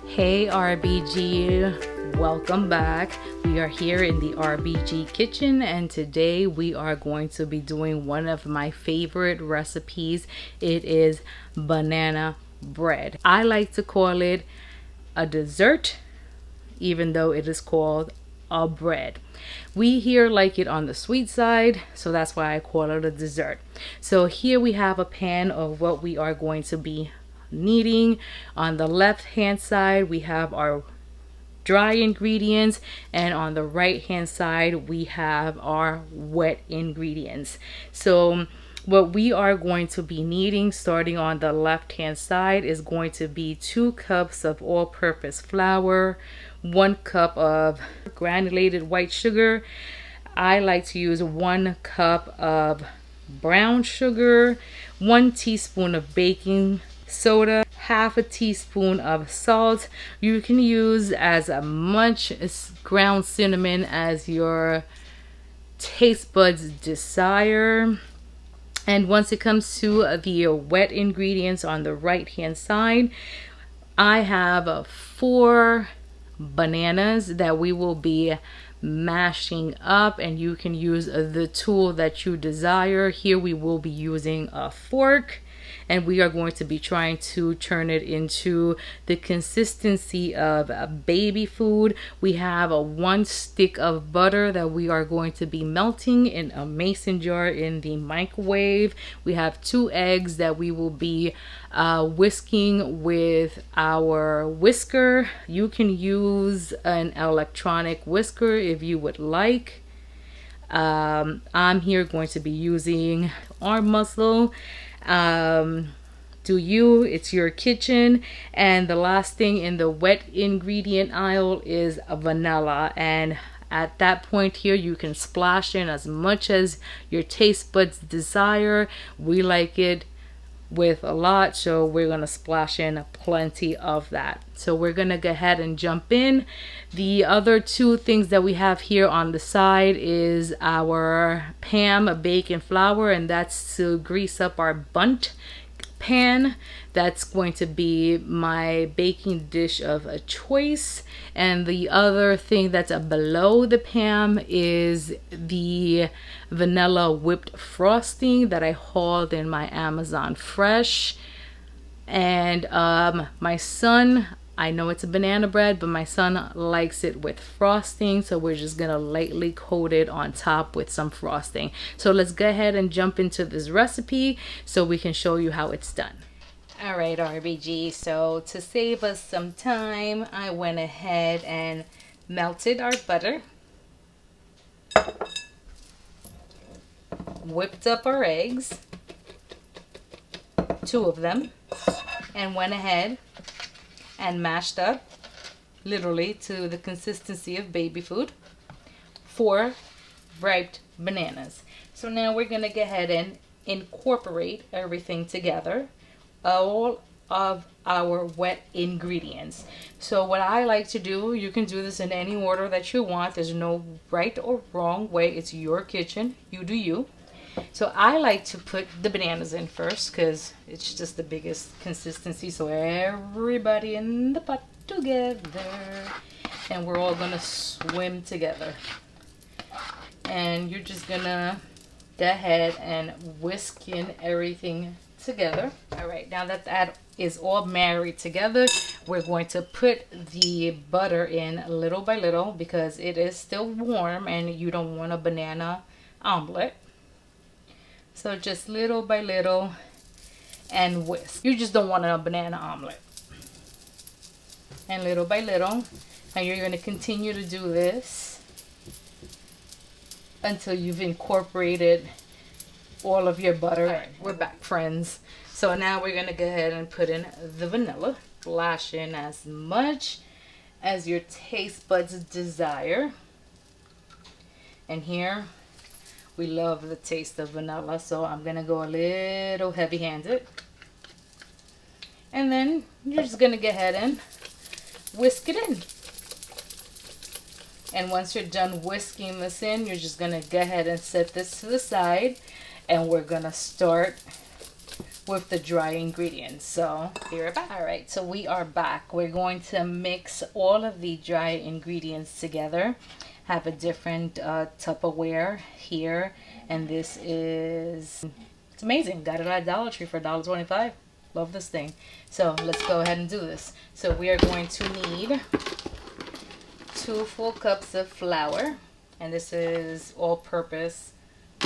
Hey RBG, welcome back. We are here in the RBG kitchen and today we are going to be doing one of my favorite recipes. It is banana bread. I like to call it a dessert even though it is called a bread. We here like it on the sweet side, so that's why I call it a dessert. So here we have a pan of what we are going to be kneading. On the left hand side we have our dry ingredients, and on the right hand side we have our wet ingredients. So what we are going to be kneading, starting on the left hand side, is going to be 2 cups of all-purpose flour, 1 cup of granulated white sugar. I like to use 1 cup of brown sugar, 1 teaspoon of baking soda, half a teaspoon of salt. You can use as much ground cinnamon as your taste buds desire. And once it comes to the wet ingredients on the right hand side, I have 4 bananas that we will be mashing up, and you can use the tool that you desire. Here we will be using a fork, and we are going to be trying to turn it into the consistency of baby food. We have 1 stick of butter that we are going to be melting in a mason jar in the microwave. We have 2 eggs that we will be whisking with our whisker. You can use an electronic whisker if you would like. I'm here going to be using arm muscle. Do you, it's your kitchen. And the last thing in the wet ingredient aisle is vanilla, and at that point here you can splash in as much as your taste buds desire. We like it with a lot, so we're gonna splash in plenty of that. So we're gonna go ahead and jump in. The other 2 things that we have here on the side is our Pam bacon flour, and that's to grease up our bundt pan. That's going to be my baking dish of a choice. And the other thing that's below the Pam is the vanilla whipped frosting that I hauled in my Amazon Fresh. And my son, I know it's a banana bread, but my son likes it with frosting, so we're just gonna lightly coat it on top with some frosting. So let's go ahead and jump into this recipe so we can show you how it's done. All right, RBG, so to save us some time, I went ahead and melted our butter, whipped up our eggs, 2 of them, and went ahead and mashed up, literally to the consistency of baby food, 4 ripe bananas. So now we're gonna go ahead and incorporate everything together, all of our wet ingredients. So what I like to do, you can do this in any order that you want. There's no right or wrong way. It's your kitchen. You do you. So I like to put the bananas in first because it's just the biggest consistency, so everybody in the pot together, and we're all gonna swim together. And you're just gonna go ahead and whisk in everything together. All right, now that is all married together, we're going to put the butter in little by little because it is still warm and you don't want a banana omelet. So just little by little and whisk. You just don't want a banana omelet. And little by little, and you're going to continue to do this until you've incorporated all of your butter. All right, we're back, friends. So now we're going to go ahead and put in the vanilla. Splash in as much as your taste buds desire. And here, we love the taste of vanilla, so I'm going to go a little heavy-handed. And then you're just going to go ahead and whisk it in. And once you're done whisking this in, you're just going to go ahead and set this to the side. And we're going to start with the dry ingredients. So be right back. All right, so we are back. We're going to mix all of the dry ingredients together. Have a different Tupperware here, and this is, it's amazing. Got it at Dollar Tree for $1.25. Love this thing. So let's go ahead and do this. So we are going to need 2 full cups of flour, and this is all-purpose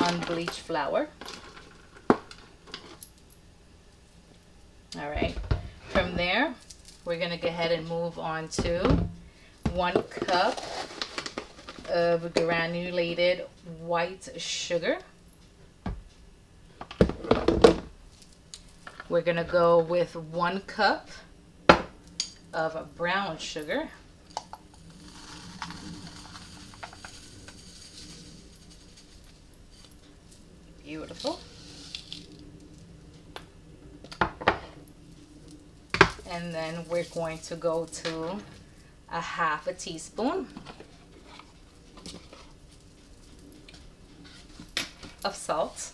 unbleached flour. All right, from there we're gonna go ahead and move on to 1 cup of granulated white sugar. We're gonna go with 1 cup of brown sugar. Beautiful. And then we're going to go to a 1/2 teaspoon of salt.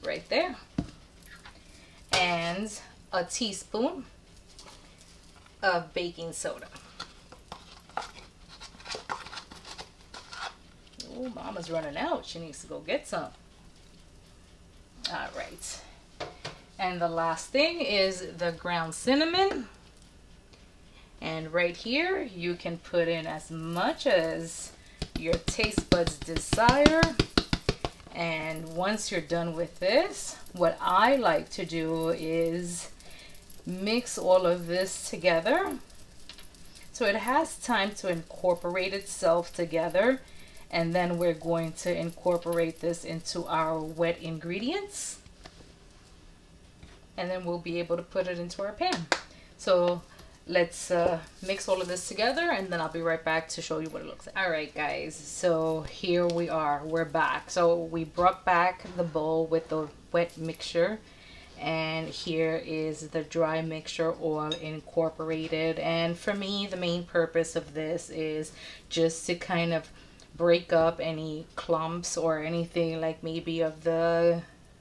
Right there. And a teaspoon of baking soda. Oh, Mama's running out. She needs to go get some. All right. And the last thing is the ground cinnamon. And right here, you can put in as much as your taste buds desire. And once you're done with this, what I like to do is mix all of this together so it has time to incorporate itself together. And then we're going to incorporate this into our wet ingredients. And then we'll be able to put it into our pan. So let's mix all of this together, and then I'll be right back to show you what it looks like. All right, guys, so here we are. We're back. So we brought back the bowl with the wet mixture. And here is the dry mixture all incorporated. And for me, the main purpose of this is just to kind of break up any clumps or anything like maybe of the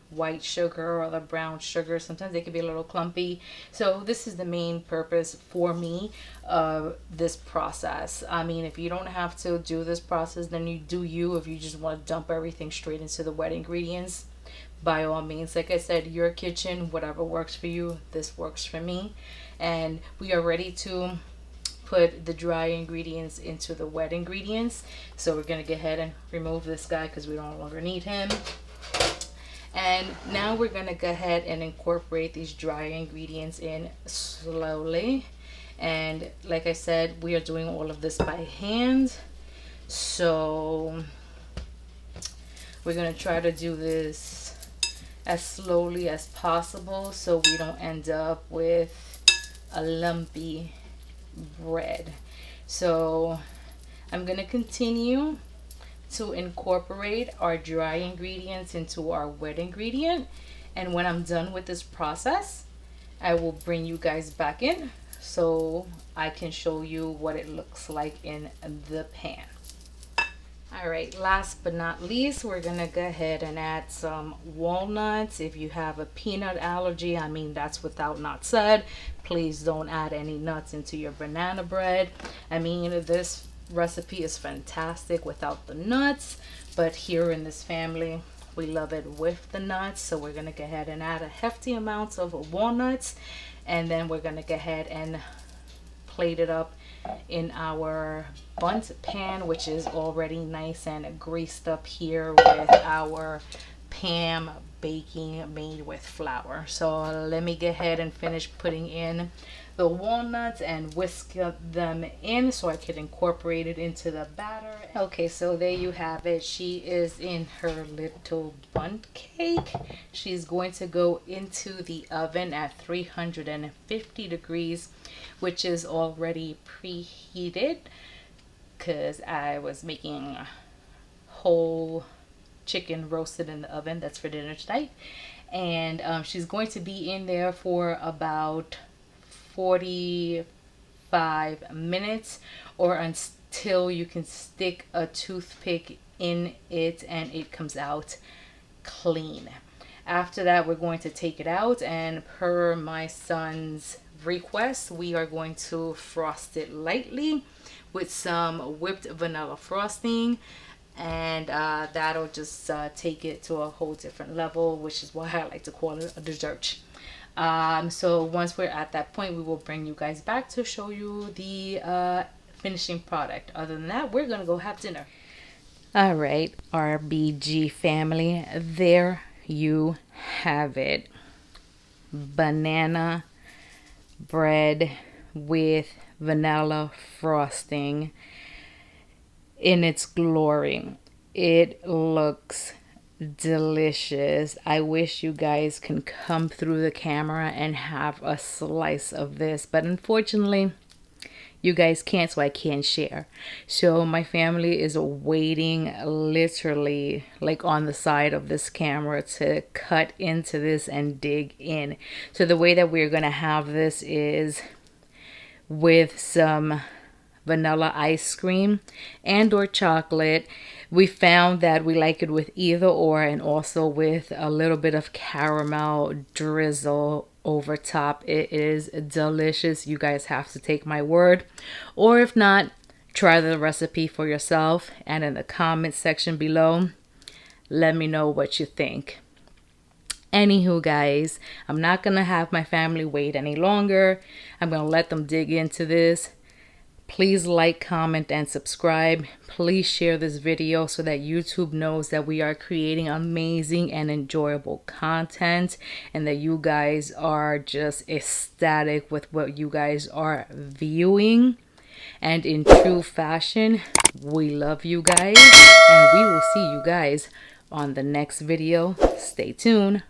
white sugar or the brown sugar. Sometimes they can be a little clumpy. So this is the main purpose for me of this process. I mean, if you don't have to do this process, then you do you. If you just want to dump everything straight into the wet ingredients, by all means. Like I said, your kitchen, whatever works for you, this works for me. And we are ready to put the dry ingredients into the wet ingredients. So we're gonna go ahead and remove this guy because we no longer need him. And now we're gonna go ahead and incorporate these dry ingredients in slowly. And like I said, we are doing all of this by hand. So we're gonna try to do this as slowly as possible so we don't end up with a lumpy bread. So I'm gonna continue to incorporate our dry ingredients into our wet ingredient, and when I'm done with this process, I will bring you guys back in so I can show you what it looks like in the pan. All right, last but not least, we're gonna go ahead and add some walnuts. If you have a peanut allergy, I mean, that's without not said. Please don't add any nuts into your banana bread. I mean, this recipe is fantastic without the nuts, but here in this family, we love it with the nuts. So we're gonna go ahead and add a hefty amount of walnuts, and then we're gonna go ahead and plate it up in our bundt pan, which is already nice and greased up here with our Pam baking made with flour. So let me go ahead and finish putting in the walnuts and whisk them in so I can incorporate it into the batter. Okay, so there you have it. She is in her little bundt cake. She's going to go into the oven at 350 degrees, which is already preheated because I was making whole chicken roasted in the oven. That's for dinner tonight. And she's going to be in there for about 45 minutes or till you can stick a toothpick in it and it comes out clean. After that, we're going to take it out, and per my son's request, we are going to frost it lightly with some whipped vanilla frosting, and that'll just take it to a whole different level, which is why I like to call it a dessert. So once we're at that point, we will bring you guys back to show you the finishing product. Other than that, we're gonna go have dinner. All right, RBG family, there you have it. Banana bread with vanilla frosting in its glory. It looks delicious. I wish you guys can come through the camera and have a slice of this, but unfortunately you guys can't, so I can't share. So my family is waiting literally like on the side of this camera to cut into this and dig in. So the way that we're gonna have this is with some vanilla ice cream and or chocolate. We found that we like it with either or, and also with a little bit of caramel drizzle over top. It is delicious. You guys have to take my word, or if not, try the recipe for yourself, and in the comment section below let me know what you think. Anywho guys, I'm not gonna have my family wait any longer. I'm gonna let them dig into this. Please like, comment, and subscribe. Please share this video so that YouTube knows that we are creating amazing and enjoyable content, and that you guys are just ecstatic with what you guys are viewing. And in true fashion, we love you guys, and we will see you guys on the next video. Stay tuned.